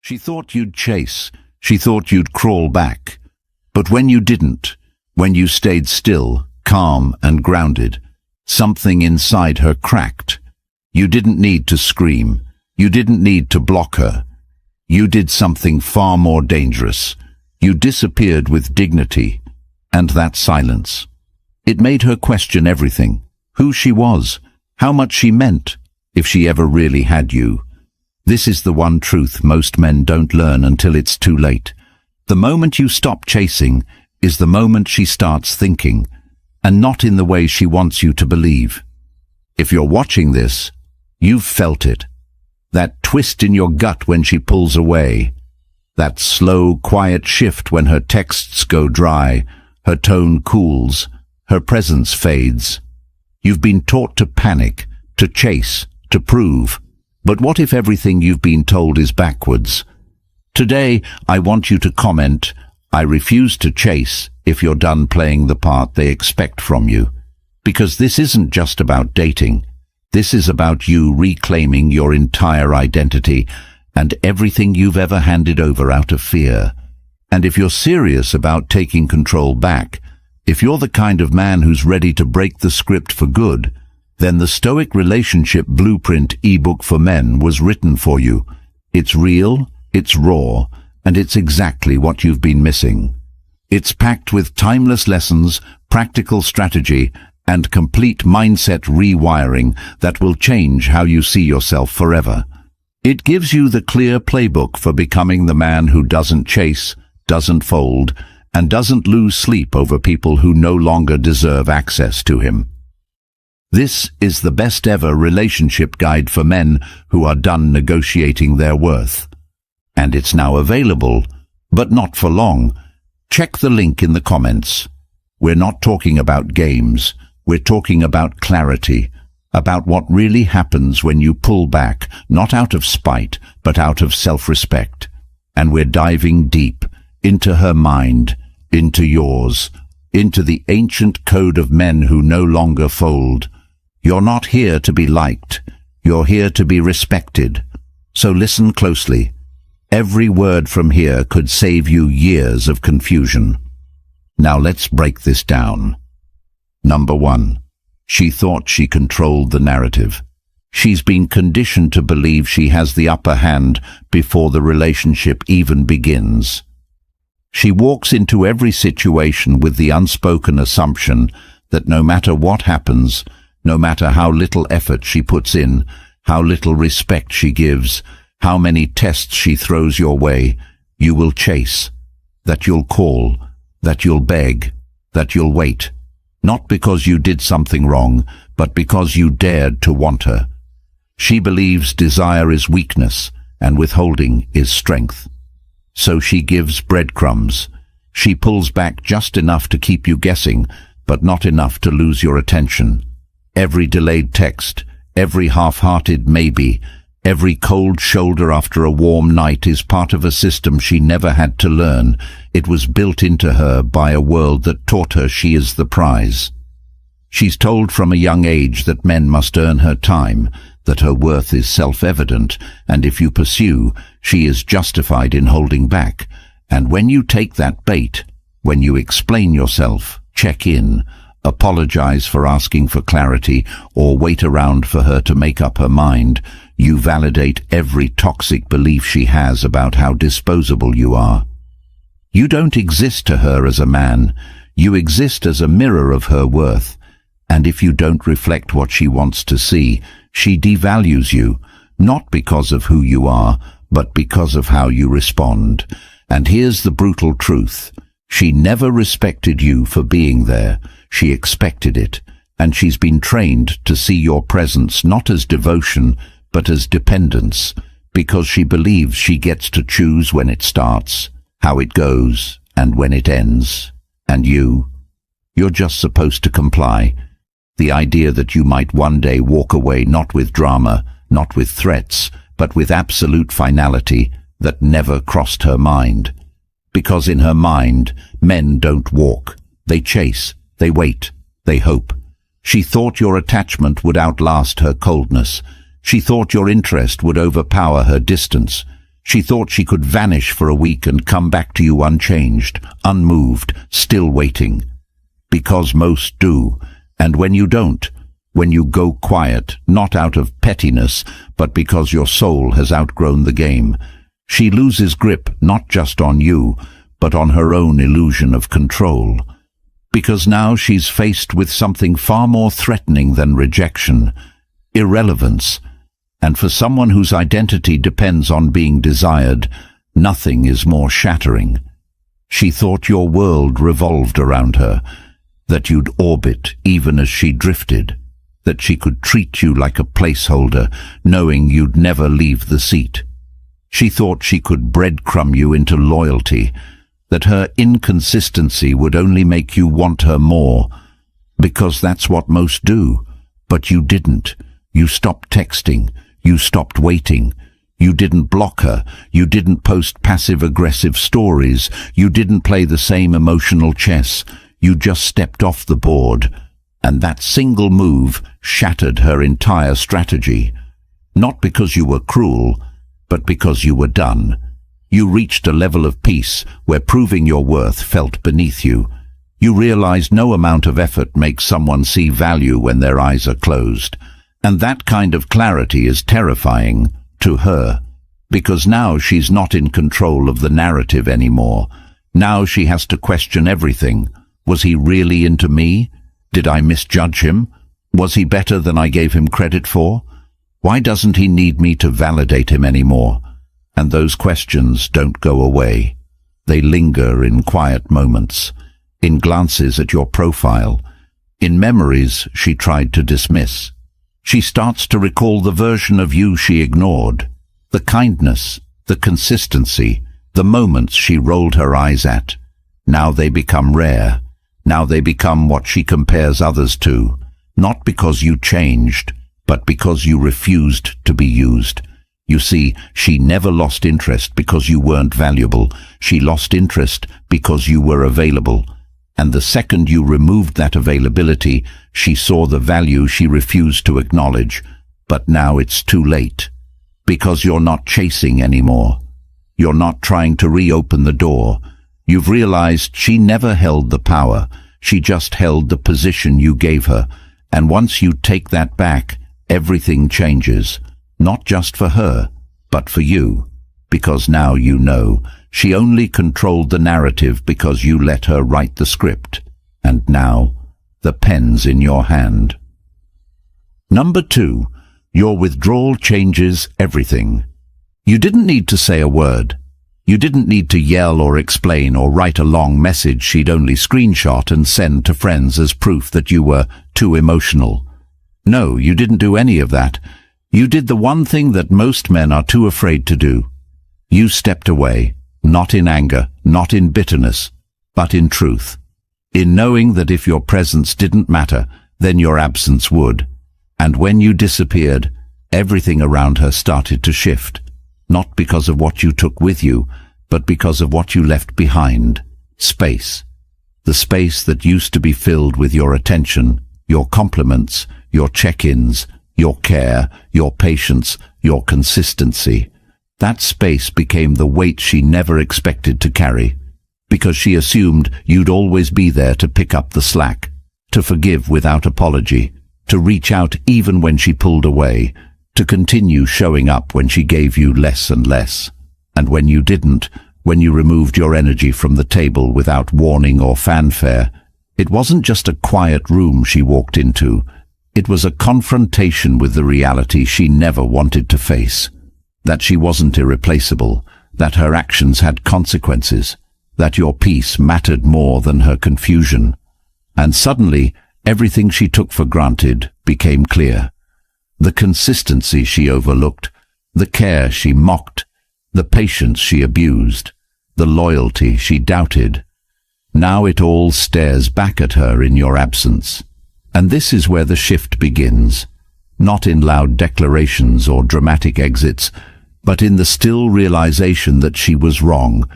She thought you'd chase. She thought you'd crawl back. But when you didn't, when you stayed still, calm and grounded, something inside her cracked. You didn't need to scream. You didn't need to block her. You did something far more dangerous. You disappeared with dignity, and that silence. It made her question everything. Who she was, how much she meant, if she ever really had you. This is the one truth most men don't learn until it's too late. The moment you stop chasing is the moment she starts thinking, and not in the way she wants you to believe. If you're watching this, you've felt it. That twist in your gut when she pulls away. That slow, quiet shift when her texts go dry, her tone cools, her presence fades. You've been taught to panic, to chase, to prove. But what if everything you've been told is backwards? Today, I want you to comment, "I refuse to chase," if you're done playing the part they expect from you. Because this isn't just about dating. This is about you reclaiming your entire identity and everything you've ever handed over out of fear. And if you're serious about taking control back, if you're the kind of man who's ready to break the script for good, then the Stoic Relationship Blueprint ebook for men was written for you. It's real, it's raw, and it's exactly what you've been missing. It's packed with timeless lessons, practical strategy, and complete mindset rewiring that will change how you see yourself forever. It gives you the clear playbook for becoming the man who doesn't chase, doesn't fold, and doesn't lose sleep over people who no longer deserve access to him. This is the best ever relationship guide for men who are done negotiating their worth. And it's now available, but not for long. Check the link in the comments. We're not talking about games. We're talking about clarity, about what really happens when you pull back, not out of spite, but out of self-respect. And we're diving deep into her mind, into yours, into the ancient code of men who no longer fold. You're not here to be liked. You're here to be respected. So listen closely. Every word from here could save you years of confusion. Now let's break this down. Number 1. She thought she controlled the narrative. She's been conditioned to believe she has the upper hand before the relationship even begins. She walks into every situation with the unspoken assumption that no matter what happens, no matter how little effort she puts in, how little respect she gives, how many tests she throws your way, you will chase, that you'll call, that you'll beg, that you'll wait. Not because you did something wrong, but because you dared to want her. She believes desire is weakness and withholding is strength. So she gives breadcrumbs. She pulls back just enough to keep you guessing, but not enough to lose your attention. Every delayed text, every half-hearted maybe, every cold shoulder after a warm night is part of a system she never had to learn. It was built into her by a world that taught her she is the prize. She's told from a young age that men must earn her time, that her worth is self-evident, and if you pursue, she is justified in holding back. And when you take that bait, when you explain yourself, check in, apologize for asking for clarity, or wait around for her to make up her mind, you validate every toxic belief she has about how disposable you are. You don't exist to her as a man. You exist as a mirror of her worth. And if you don't reflect what she wants to see, she devalues you, not because of who you are, but because of how you respond. And here's the brutal truth. She never respected you for being there. She expected it, and she's been trained to see your presence not as devotion, but as dependence, because she believes she gets to choose when it starts, how it goes, and when it ends. And you're just supposed to comply. The idea that you might one day walk away not with drama, not with threats, but with absolute finality, that never crossed her mind. Because in her mind, men don't walk. They chase, they wait, they hope. She thought your attachment would outlast her coldness. She thought your interest would overpower her distance. She thought she could vanish for a week and come back to you unchanged, unmoved, still waiting. Because most do, and when you don't, when you go quiet, not out of pettiness, but because your soul has outgrown the game, she loses grip not just on you, but on her own illusion of control. Because now she's faced with something far more threatening than rejection, irrelevance. And for someone whose identity depends on being desired, nothing is more shattering. She thought your world revolved around her, that you'd orbit even as she drifted, that she could treat you like a placeholder, knowing you'd never leave the seat. She thought she could breadcrumb you into loyalty, that her inconsistency would only make you want her more, because that's what most do. But you didn't. You stopped texting. You stopped waiting. You didn't block her. You didn't post passive-aggressive stories. You didn't play the same emotional chess. You just stepped off the board. And that single move shattered her entire strategy. Not because you were cruel, but because you were done. You reached a level of peace where proving your worth felt beneath you. You realized no amount of effort makes someone see value when their eyes are closed. And that kind of clarity is terrifying to her, because now she's not in control of the narrative anymore. Now she has to question everything. Was he really into me? Did I misjudge him? Was he better than I gave him credit for? Why doesn't he need me to validate him anymore? And those questions don't go away. They linger in quiet moments, in glances at your profile, in memories she tried to dismiss. She starts to recall the version of you she ignored, the kindness, the consistency, the moments she rolled her eyes at. Now they become rare. Now they become what she compares others to, not because you changed, but because you refused to be used. You see, she never lost interest because you weren't valuable. She lost interest because you were available. And the second you removed that availability, she saw the value she refused to acknowledge. But now it's too late. Because you're not chasing anymore. You're not trying to reopen the door. You've realized she never held the power. She just held the position you gave her. And once you take that back, everything changes. Not just for her, but for you. Because now you know. She only controlled the narrative because you let her write the script. And now, the pen's in your hand. Number 2, your withdrawal changes everything. You didn't need to say a word. You didn't need to yell or explain or write a long message she'd only screenshot and send to friends as proof that you were too emotional. No, you didn't do any of that. You did the one thing that most men are too afraid to do. You stepped away. Not in anger, not in bitterness, but in truth. In knowing that if your presence didn't matter, then your absence would. And when you disappeared, everything around her started to shift. Not because of what you took with you, but because of what you left behind. Space. The space that used to be filled with your attention, your compliments, your check-ins, your care, your patience, your consistency. That space became the weight she never expected to carry, because she assumed you'd always be there to pick up the slack, to forgive without apology, to reach out even when she pulled away, to continue showing up when she gave you less and less. And when you didn't, when you removed your energy from the table without warning or fanfare, it wasn't just a quiet room she walked into. It was a confrontation with the reality she never wanted to face. That she wasn't irreplaceable, that her actions had consequences, that your peace mattered more than her confusion. And suddenly, everything she took for granted became clear. The consistency she overlooked, the care she mocked, the patience she abused, the loyalty she doubted. Now it all stares back at her in your absence. And this is where the shift begins, not in loud declarations or dramatic exits, but in the still realization that she was wrong,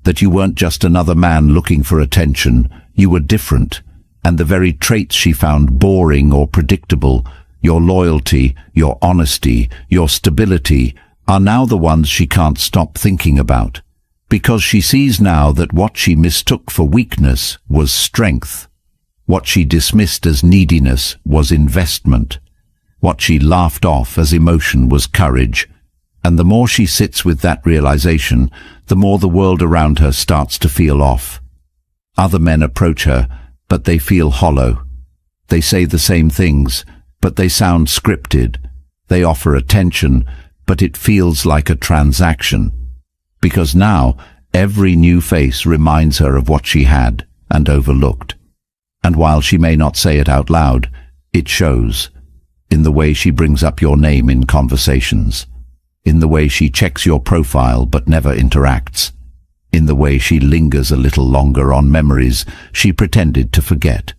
that you weren't just another man looking for attention, you were different, and the very traits she found boring or predictable, your loyalty, your honesty, your stability, are now the ones she can't stop thinking about, because she sees now that what she mistook for weakness was strength. What she dismissed as neediness was investment. What she laughed off as emotion was courage. And the more she sits with that realization, the more the world around her starts to feel off. Other men approach her, but they feel hollow. They say the same things, but they sound scripted. They offer attention, but it feels like a transaction. Because now, every new face reminds her of what she had and overlooked. And while she may not say it out loud, it shows. In the way she brings up your name in conversations. In the way she checks your profile but never interacts. In the way she lingers a little longer on memories she pretended to forget.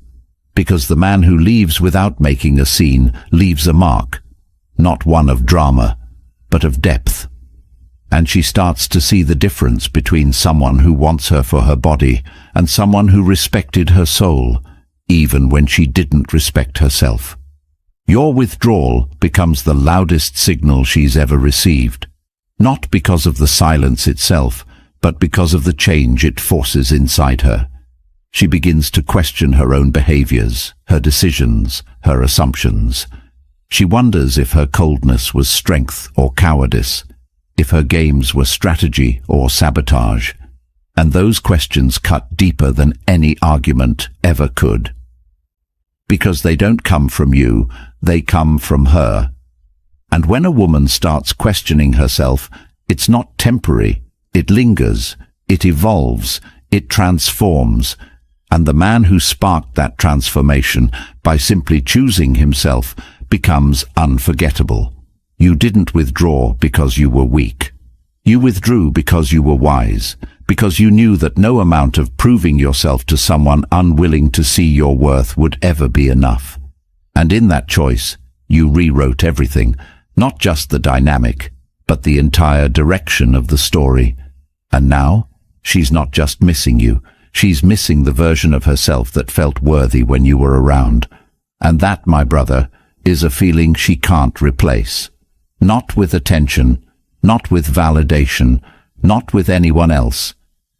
Because the man who leaves without making a scene leaves a mark, not one of drama, but of depth. And she starts to see the difference between someone who wants her for her body and someone who respected her soul, even when she didn't respect herself. Your withdrawal becomes the loudest signal she's ever received, not because of the silence itself, but because of the change it forces inside her. She begins to question her own behaviors, her decisions, her assumptions. She wonders if her coldness was strength or cowardice, if her games were strategy or sabotage. And those questions cut deeper than any argument ever could. Because they don't come from you, they come from her. And when a woman starts questioning herself, it's not temporary, it lingers, it evolves, it transforms. And the man who sparked that transformation by simply choosing himself becomes unforgettable. You didn't withdraw because you were weak. You withdrew because you were wise, because you knew that no amount of proving yourself to someone unwilling to see your worth would ever be enough. And in that choice, you rewrote everything, not just the dynamic, but the entire direction of the story. And now, she's not just missing you, she's missing the version of herself that felt worthy when you were around. And that, my brother, is a feeling she can't replace. Not with attention, not with validation, not with anyone else.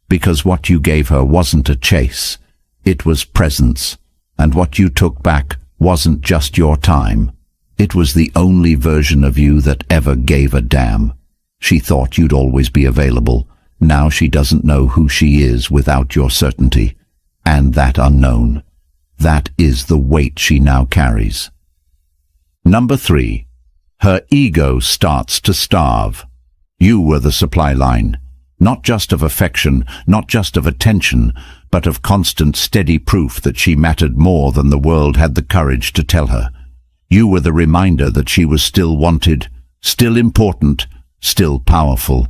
Because what you gave her wasn't a chase, it was presence. And what you took back wasn't just your time. It was the only version of you that ever gave a damn. She thought you'd always be available. Now she doesn't know who she is without your certainty. And that unknown. That is the weight she now carries. Number 3. Her ego starts to starve. You were the supply line. Not just of affection, not just of attention, but of constant steady proof that she mattered more than the world had the courage to tell her. You were the reminder that she was still wanted, still important, still powerful.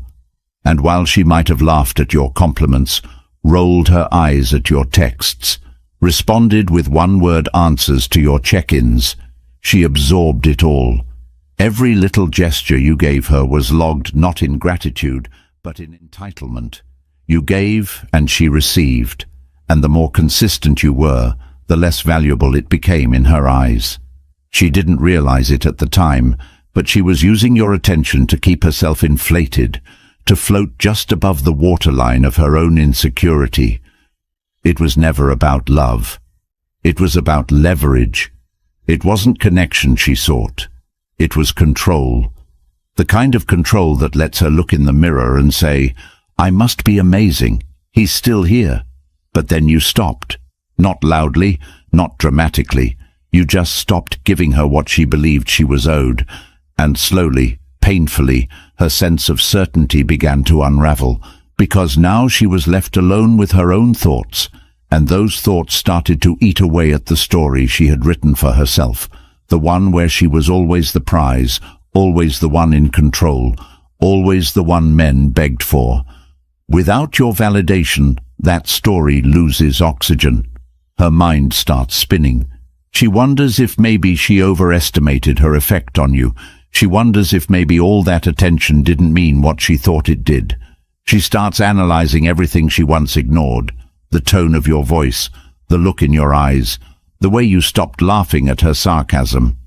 And while she might have laughed at your compliments, rolled her eyes at your texts, responded with one-word answers to your check-ins, she absorbed it all. Every little gesture you gave her was logged not in gratitude, but in entitlement. You gave and she received, and the more consistent you were, the less valuable it became in her eyes. She didn't realize it at the time, but she was using your attention to keep herself inflated, to float just above the waterline of her own insecurity. It was never about love. It was about leverage. It wasn't connection she sought. It was control. The kind of control that lets her look in the mirror and say, I must be amazing. He's still here. But then you stopped. Not loudly, not dramatically. You just stopped giving her what she believed she was owed. And slowly, painfully, her sense of certainty began to unravel, because now she was left alone with her own thoughts, and those thoughts started to eat away at the story she had written for herself, the one where she was always the prize, always the one in control, always the one men begged for. Without your validation, that story loses oxygen. Her mind starts spinning. She wonders if maybe she overestimated her effect on you. She wonders if maybe all that attention didn't mean what she thought it did. She starts analyzing everything she once ignored. The tone of your voice, the look in your eyes, the way you stopped laughing at her sarcasm.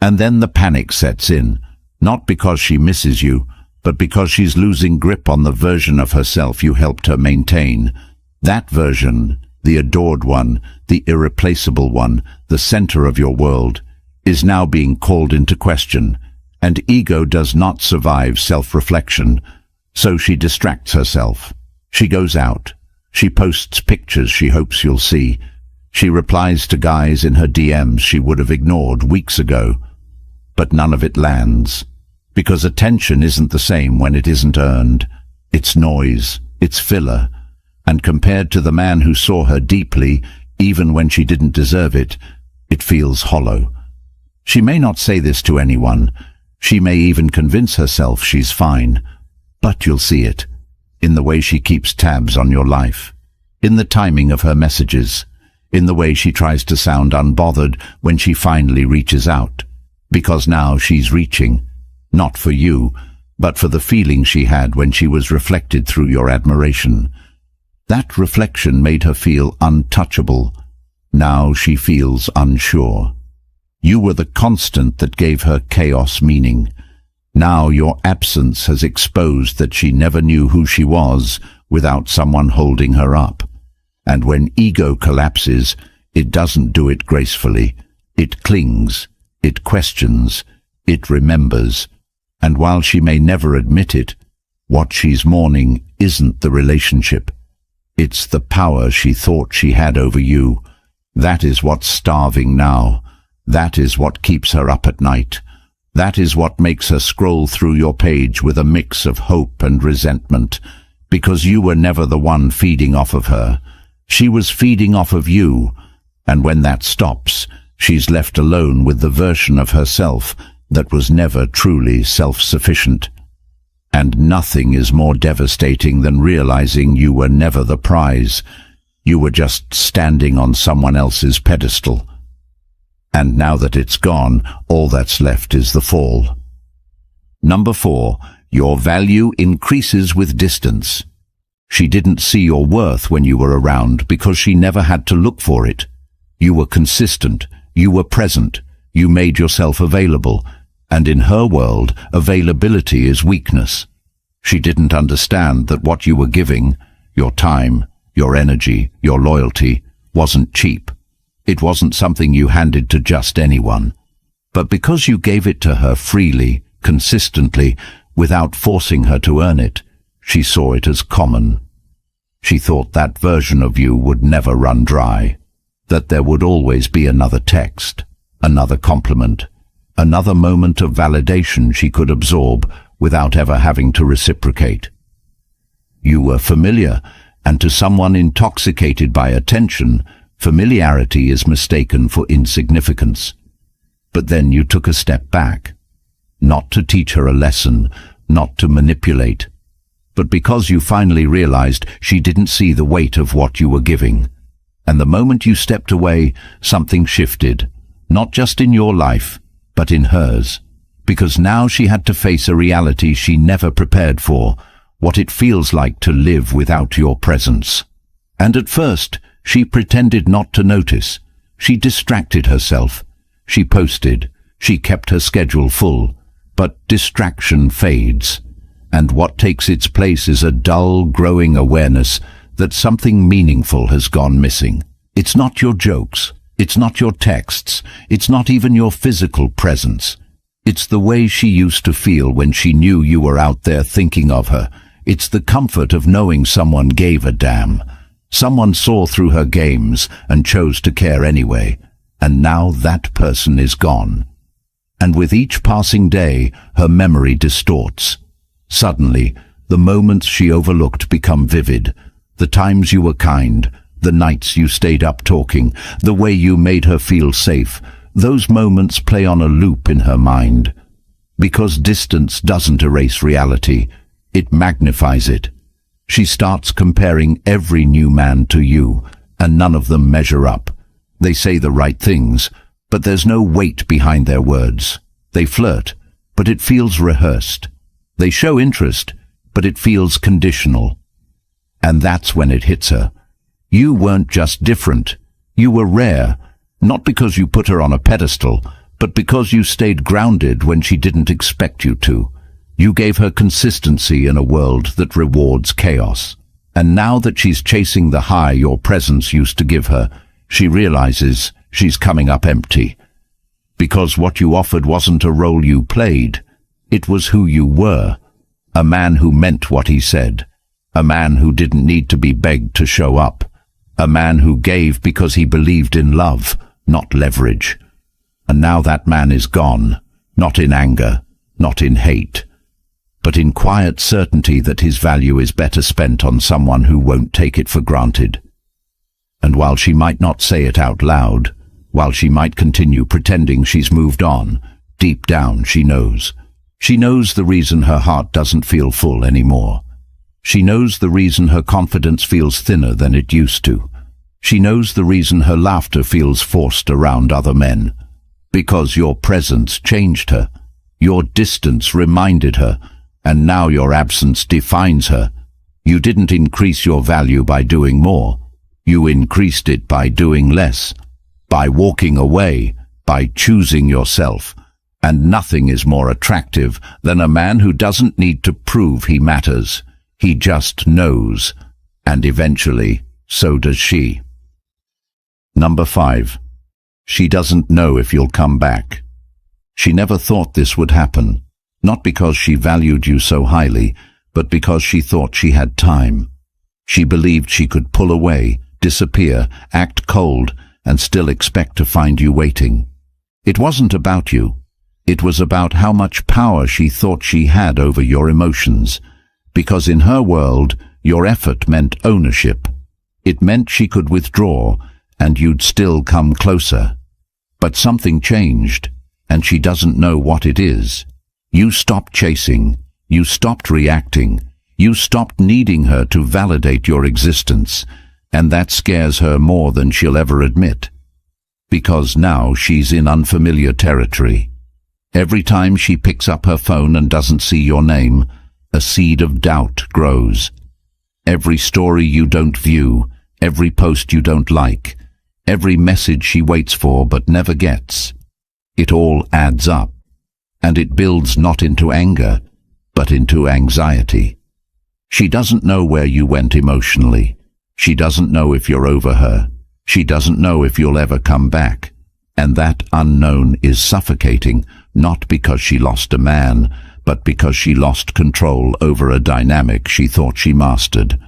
And then the panic sets in, not because she misses you, but because she's losing grip on the version of herself you helped her maintain. That version, the adored one, the irreplaceable one, the center of your world, is now being called into question, and ego does not survive self-reflection, so she distracts herself. She goes out. She posts pictures she hopes you'll see. She replies to guys in her DMs she would have ignored weeks ago. But none of it lands, because attention isn't the same when it isn't earned. It's noise, it's filler, and compared to the man who saw her deeply, even when she didn't deserve it, it feels hollow. She may not say this to anyone. She may even convince herself she's fine, but you'll see it, in the way she keeps tabs on your life, in the timing of her messages, in the way she tries to sound unbothered when she finally reaches out. Because now she's reaching, not for you, but for the feeling she had when she was reflected through your admiration. That reflection made her feel untouchable. Now she feels unsure. You were the constant that gave her chaos meaning. Now your absence has exposed that she never knew who she was without someone holding her up. And when ego collapses, it doesn't do it gracefully. It clings. It questions, it remembers, and while she may never admit it, what she's mourning isn't the relationship. It's the power she thought she had over you. That is what's starving now. That is what keeps her up at night. That is what makes her scroll through your page with a mix of hope and resentment, because you were never the one feeding off of her. She was feeding off of you, and when that stops, she's left alone with the version of herself that was never truly self-sufficient. And nothing is more devastating than realizing you were never the prize. You were just standing on someone else's pedestal. And now that it's gone, all that's left is the fall. Number 4, your value increases with distance. She didn't see your worth when you were around because she never had to look for it. You were consistent. You were present, you made yourself available, and in her world, availability is weakness. She didn't understand that what you were giving, your time, your energy, your loyalty, wasn't cheap. It wasn't something you handed to just anyone. But because you gave it to her freely, consistently, without forcing her to earn it, she saw it as common. She thought that version of you would never run dry, that there would always be another text, another compliment, another moment of validation she could absorb without ever having to reciprocate. You were familiar, and to someone intoxicated by attention, familiarity is mistaken for insignificance. But then you took a step back, not to teach her a lesson, not to manipulate, but because you finally realized she didn't see the weight of what you were giving. And the moment you stepped away, something shifted, not just in your life, but in hers, because now she had to face a reality she never prepared for, what it feels like to live without your presence. And at first, she pretended not to notice. She distracted herself. She posted. She kept her schedule full. But distraction fades, and what takes its place is a dull, growing awareness that something meaningful has gone missing. It's not your jokes, it's not your texts, it's not even your physical presence. It's the way she used to feel when she knew you were out there thinking of her. It's the comfort of knowing someone gave a damn. Someone saw through her games and chose to care anyway, and now that person is gone. And with each passing day, her memory distorts. Suddenly, the moments she overlooked become vivid. The times you were kind, the nights you stayed up talking, the way you made her feel safe, those moments play on a loop in her mind. Because distance doesn't erase reality, it magnifies it. She starts comparing every new man to you, and none of them measure up. They say the right things, but there's no weight behind their words. They flirt, but it feels rehearsed. They show interest, but it feels conditional. And that's when it hits her. You weren't just different. You were rare, not because you put her on a pedestal, but because you stayed grounded when she didn't expect you to. You gave her consistency in a world that rewards chaos. And now that she's chasing the high your presence used to give her, she realizes she's coming up empty. Because what you offered wasn't a role you played, it was who you were. A man who meant what he said. A man who didn't need to be begged to show up. A man who gave because he believed in love, not leverage. And now that man is gone, not in anger, not in hate, but in quiet certainty that his value is better spent on someone who won't take it for granted. And while she might not say it out loud, while she might continue pretending she's moved on, deep down she knows. She knows the reason her heart doesn't feel full anymore. She knows the reason her confidence feels thinner than it used to. She knows the reason her laughter feels forced around other men. Because your presence changed her. Your distance reminded her, and now your absence defines her. You didn't increase your value by doing more. You increased it by doing less, by walking away, by choosing yourself. And nothing is more attractive than a man who doesn't need to prove he matters. He just knows, and eventually, so does she. Number 5. She doesn't know if you'll come back. She never thought this would happen, not because she valued you so highly, but because she thought she had time. She believed she could pull away, disappear, act cold, and still expect to find you waiting. It wasn't about you. It was about how much power she thought she had over your emotions. Because in her world, your effort meant ownership. It meant she could withdraw, and you'd still come closer. But something changed, and she doesn't know what it is. You stopped chasing. You stopped reacting. You stopped needing her to validate your existence, and that scares her more than she'll ever admit. Because now she's in unfamiliar territory. Every time she picks up her phone and doesn't see your name, a seed of doubt grows. Every story you don't view, every post you don't like, every message she waits for but never gets. It all adds up, and it builds not into anger, but into anxiety. She doesn't know where you went emotionally. She doesn't know if you're over her. She doesn't know if you'll ever come back. And that unknown is suffocating, not because she lost a man, but because she lost control over a dynamic she thought she mastered.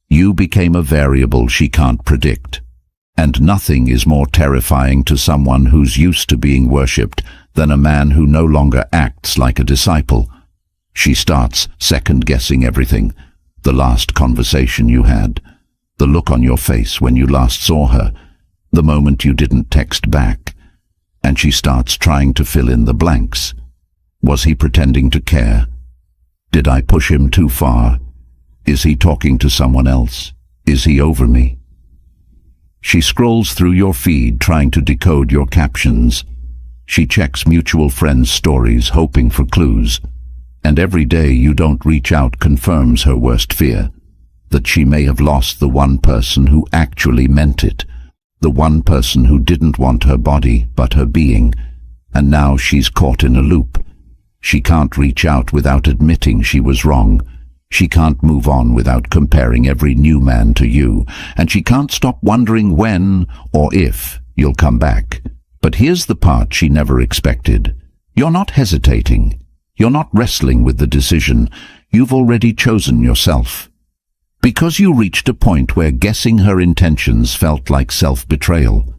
You became a variable she can't predict. And nothing is more terrifying to someone who's used to being worshipped than a man who no longer acts like a disciple. She starts second-guessing everything. The last conversation you had, the look on your face when you last saw her, the moment you didn't text back. And she starts trying to fill in the blanks. Was he pretending to care? Did I push him too far? Is he talking to someone else? Is he over me? She scrolls through your feed trying to decode your captions. She checks mutual friends' stories hoping for clues. And every day you don't reach out confirms her worst fear, that she may have lost the one person who actually meant it, the one person who didn't want her body but her being, and now she's caught in a loop. She can't reach out without admitting she was wrong. She can't move on without comparing every new man to you, and she can't stop wondering when or if you'll come back. But here's the part she never expected. You're not hesitating. You're not wrestling with the decision. You've already chosen yourself. Because you reached a point where guessing her intentions felt like self-betrayal.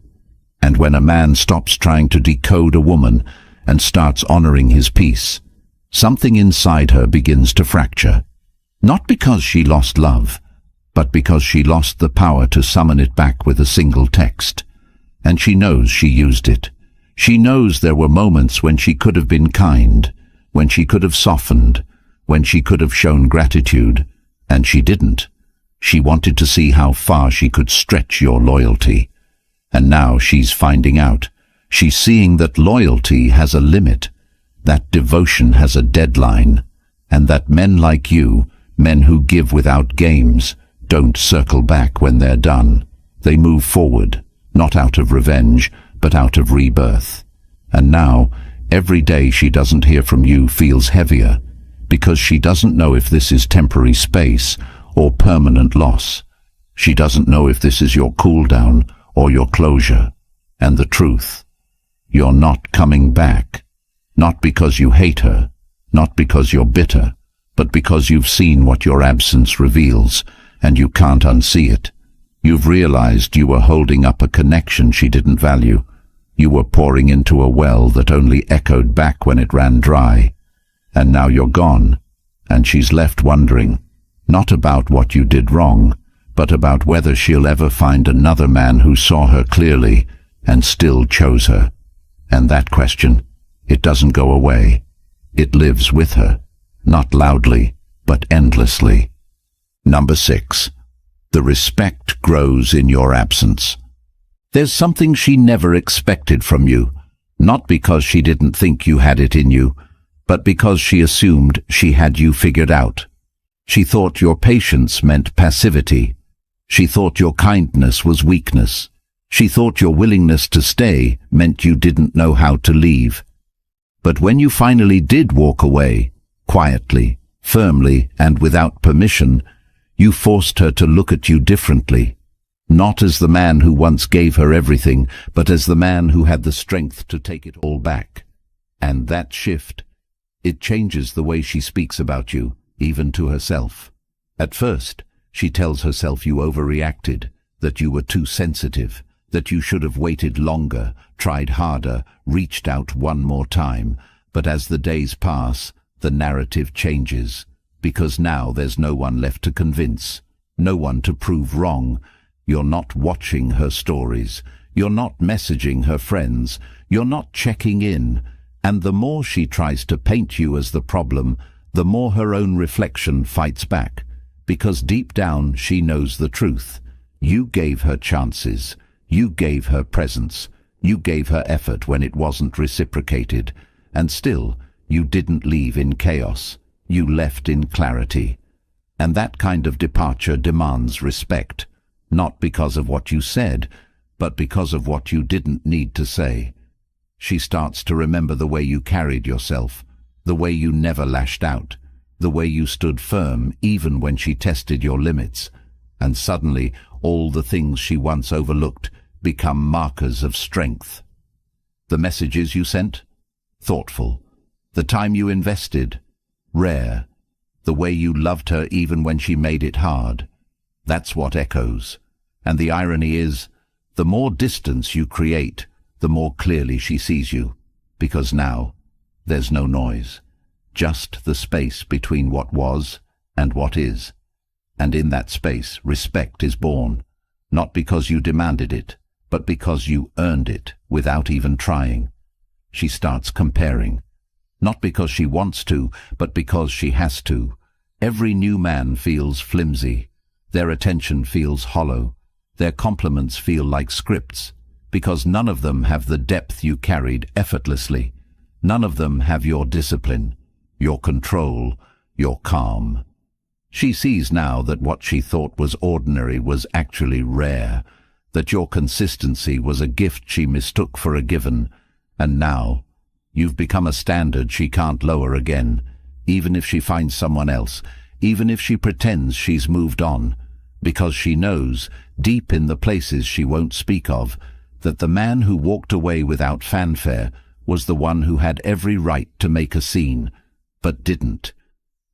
And when a man stops trying to decode a woman and starts honoring his peace, something inside her begins to fracture. Not because she lost love, but because she lost the power to summon it back with a single text. And she knows she used it. She knows there were moments when she could have been kind, when she could have softened, when she could have shown gratitude, and she didn't. She wanted to see how far she could stretch your loyalty. And now she's finding out. She's seeing that loyalty has a limit, that devotion has a deadline, and that men like you, men who give without games, don't circle back when they're done. They move forward, not out of revenge, but out of rebirth. And now, every day she doesn't hear from you feels heavier, because she doesn't know if this is temporary space or permanent loss. She doesn't know if this is your cool down or your closure. And the truth, you're not coming back. Not because you hate her, not because you're bitter, but because you've seen what your absence reveals, and you can't unsee it. You've realized you were holding up a connection she didn't value. You were pouring into a well that only echoed back when it ran dry. And now you're gone, and she's left wondering, not about what you did wrong, but about whether she'll ever find another man who saw her clearly and still chose her. And that question, it doesn't go away. It lives with her, not loudly, but endlessly. Number 6. The respect grows in your absence. There's something she never expected from you, not because she didn't think you had it in you, but because she assumed she had you figured out. She thought your patience meant passivity. She thought your kindness was weakness. She thought your willingness to stay meant you didn't know how to leave. But when you finally did walk away, quietly, firmly, and without permission, you forced her to look at you differently, not as the man who once gave her everything, but as the man who had the strength to take it all back. And that shift, it changes the way she speaks about you, even to herself. At first, she tells herself you overreacted, that you were too sensitive, that you should have waited longer, tried harder, reached out one more time. But as the days pass, the narrative changes, because now there's no one left to convince, no one to prove wrong. You're not watching her stories, you're not messaging her friends, you're not checking in. And the more she tries to paint you as the problem, the more her own reflection fights back, because deep down she knows the truth. You gave her chances, you gave her presence, you gave her effort when it wasn't reciprocated, and still you didn't leave in chaos, you left in clarity. And that kind of departure demands respect, not because of what you said, but because of what you didn't need to say. She starts to remember the way you carried yourself, the way you never lashed out, the way you stood firm even when she tested your limits, and suddenly all the things she once overlooked become markers of strength. The messages you sent? Thoughtful. The time you invested? Rare. The way you loved her even when she made it hard? That's what echoes. And the irony is, the more distance you create, the more clearly she sees you, because now there's no noise. Just the space between what was and what is. And in that space, respect is born, not because you demanded it, but because you earned it without even trying. She starts comparing, not because she wants to, but because she has to. Every new man feels flimsy. Their attention feels hollow. Their compliments feel like scripts, because none of them have the depth you carried effortlessly. None of them have your discipline, your control, your calm. She sees now that what she thought was ordinary was actually rare, that your consistency was a gift she mistook for a given, and now you've become a standard she can't lower again, even if she finds someone else, even if she pretends she's moved on, because she knows, deep in the places she won't speak of, that the man who walked away without fanfare was the one who had every right to make a scene, but didn't.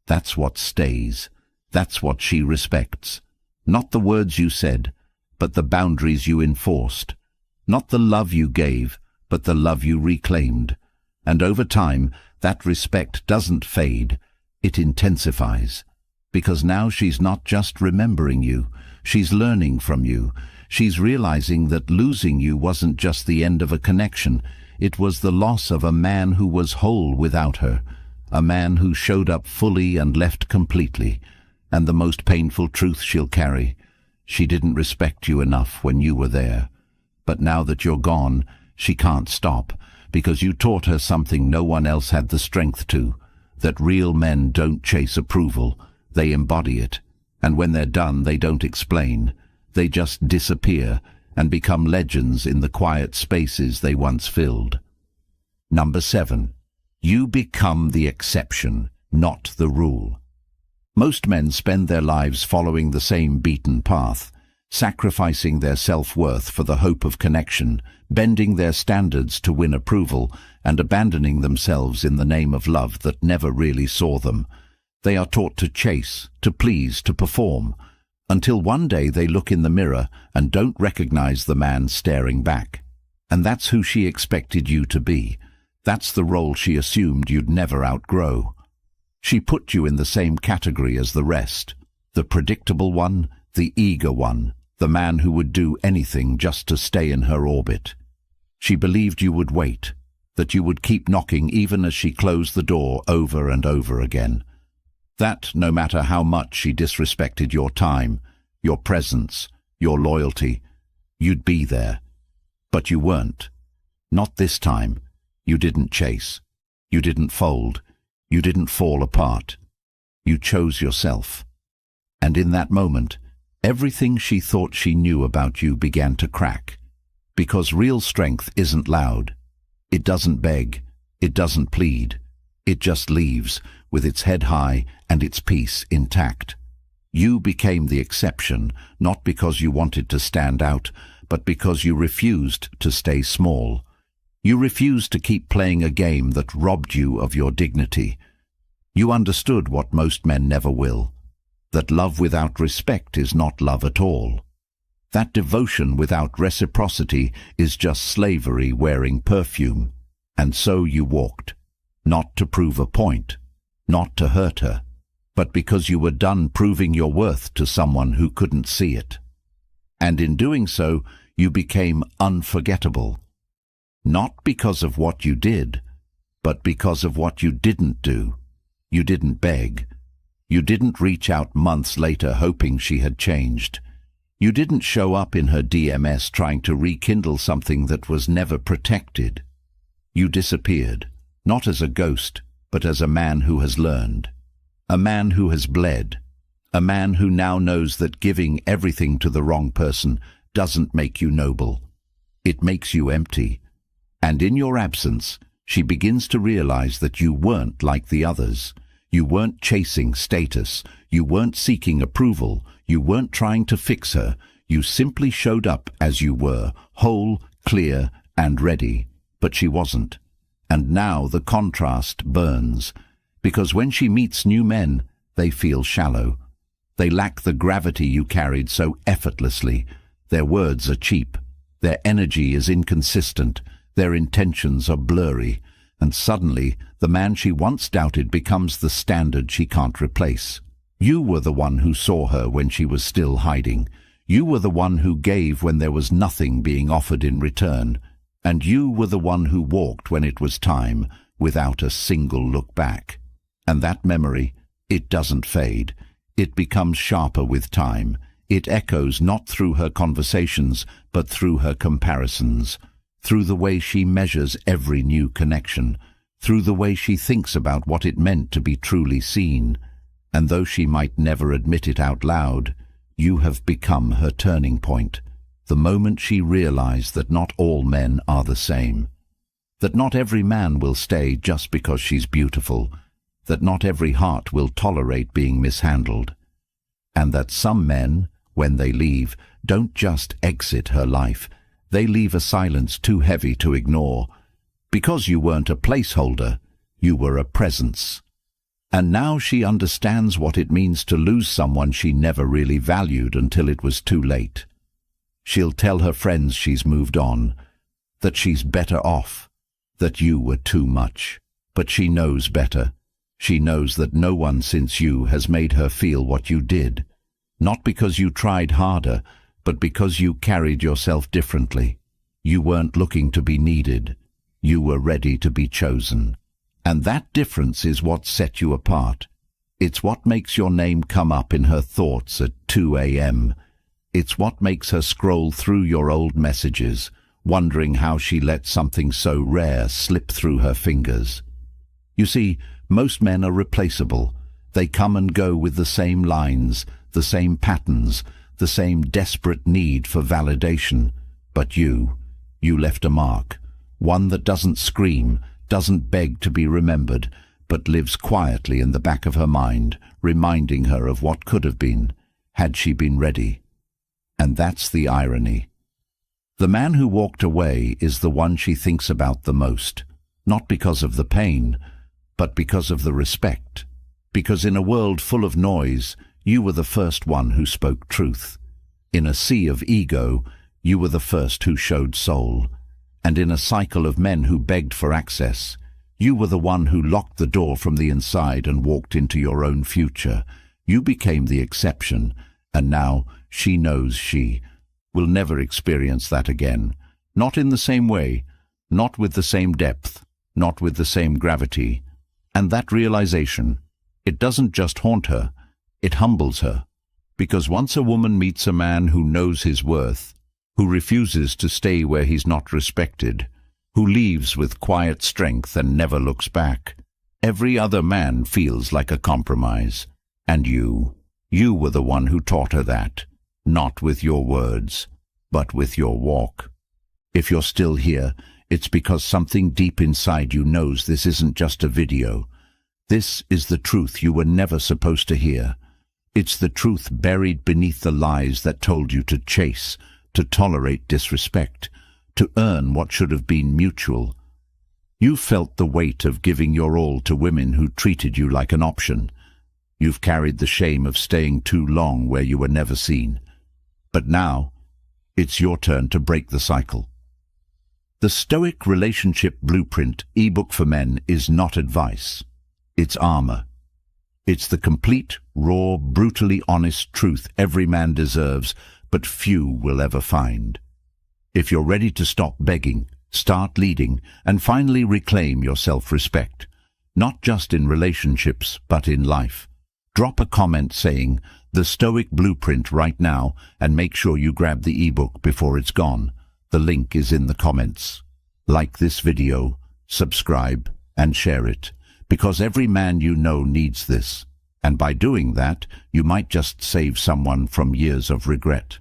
That's what stays. That's what she respects. Not the words you said, but the boundaries you enforced. Not the love you gave, but the love you reclaimed. And over time, that respect doesn't fade, it intensifies. Because now she's not just remembering you, she's learning from you. She's realizing that losing you wasn't just the end of a connection, it was the loss of a man who was whole without her, a man who showed up fully and left completely. And the most painful truth she'll carry, she didn't respect you enough when you were there. But now that you're gone, she can't stop, because you taught her something no one else had the strength to, that real men don't chase approval, they embody it, and when they're done they don't explain, they just disappear and become legends in the quiet spaces they once filled. Number 7. You become the exception, not the rule. Most men spend their lives following the same beaten path, sacrificing their self-worth for the hope of connection, bending their standards to win approval, and abandoning themselves in the name of love that never really saw them. They are taught to chase, to please, to perform, until one day they look in the mirror and don't recognize the man staring back. And that's who she expected you to be. That's the role she assumed you'd never outgrow. She put you in the same category as the rest, the predictable one, the eager one, the man who would do anything just to stay in her orbit. She believed you would wait, that you would keep knocking even as she closed the door over and over again. That no matter how much she disrespected your time, your presence, your loyalty, you'd be there. But you weren't. Not this time. You didn't chase. You didn't fold. You didn't fall apart. You chose yourself. And in that moment, everything she thought she knew about you began to crack. Because real strength isn't loud. It doesn't beg. It doesn't plead. It just leaves, with its head high and its peace intact. You became the exception, not because you wanted to stand out, but because you refused to stay small. You refused to keep playing a game that robbed you of your dignity. You understood what most men never will, that love without respect is not love at all. That devotion without reciprocity is just slavery wearing perfume. And so you walked, not to prove a point, not to hurt her, but because you were done proving your worth to someone who couldn't see it. And in doing so, you became unforgettable. Not because of what you did, but because of what you didn't do. You didn't beg. You didn't reach out months later hoping she had changed. You didn't show up in her DMs trying to rekindle something that was never protected. You disappeared, not as a ghost, but as a man who has learned. A man who has bled. A man who now knows that giving everything to the wrong person doesn't make you noble. It makes you empty. And in your absence, she begins to realize that you weren't like the others. You weren't chasing status. You weren't seeking approval. You weren't trying to fix her. You simply showed up as you were, whole, clear, and ready. But she wasn't. And now the contrast burns. Because when she meets new men, they feel shallow. They lack the gravity you carried so effortlessly. Their words are cheap. Their energy is inconsistent. Their intentions are blurry. And suddenly, the man she once doubted becomes the standard she can't replace. You were the one who saw her when she was still hiding. You were the one who gave when there was nothing being offered in return. And you were the one who walked when it was time, without a single look back. And that memory, it doesn't fade. It becomes sharper with time. It echoes not through her conversations, but through her comparisons, through the way she measures every new connection, through the way she thinks about what it meant to be truly seen. And though she might never admit it out loud, you have become her turning point, the moment she realized that not all men are the same, that not every man will stay just because she's beautiful, that not every heart will tolerate being mishandled, and that some men, when they leave, don't just exit her life, they leave a silence too heavy to ignore. Because you weren't a placeholder, you were a presence. And now she understands what it means to lose someone she never really valued until it was too late. She'll tell her friends she's moved on, that she's better off, that you were too much. But she knows better. She knows that no one since you has made her feel what you did. Not because you tried harder, but because you carried yourself differently. You weren't looking to be needed. You were ready to be chosen. And that difference is what set you apart. It's what makes your name come up in her thoughts at 2 a.m. It's what makes her scroll through your old messages, wondering how she let something so rare slip through her fingers. You see, most men are replaceable. They come and go with the same lines, the same patterns, the same desperate need for validation. But you left a mark, one that doesn't scream, doesn't beg to be remembered, but lives quietly in the back of her mind, reminding her of what could have been, had she been ready. And that's the irony. The man who walked away is the one she thinks about the most, not because of the pain, but because of the respect. Because in a world full of noise, you were the first one who spoke truth. In a sea of ego, you were the first who showed soul. And in a cycle of men who begged for access, you were the one who locked the door from the inside and walked into your own future. You became the exception, and now she knows she will never experience that again. Not in the same way, not with the same depth, not with the same gravity. And that realization, it doesn't just haunt her, it humbles her. Because once a woman meets a man who knows his worth, who refuses to stay where he's not respected, who leaves with quiet strength and never looks back, every other man feels like a compromise. And you were the one who taught her that, not with your words, but with your walk. If you're still here, it's because something deep inside you knows this isn't just a video. This is the truth you were never supposed to hear. It's the truth buried beneath the lies that told you to chase, to tolerate disrespect, to earn what should have been mutual. You felt the weight of giving your all to women who treated you like an option. You've carried the shame of staying too long where you were never seen. But now, it's your turn to break the cycle. The Stoic Relationship Blueprint ebook for men is not advice. It's armor. It's the complete, raw, brutally honest truth every man deserves, but few will ever find. If you're ready to stop begging, start leading, and finally reclaim your self-respect, not just in relationships, but in life, drop a comment saying, "The Stoic Blueprint" right now, and make sure you grab the ebook before it's gone. The link is in the comments. Like this video, subscribe, and share it, because every man you know needs this. And by doing that, you might just save someone from years of regret.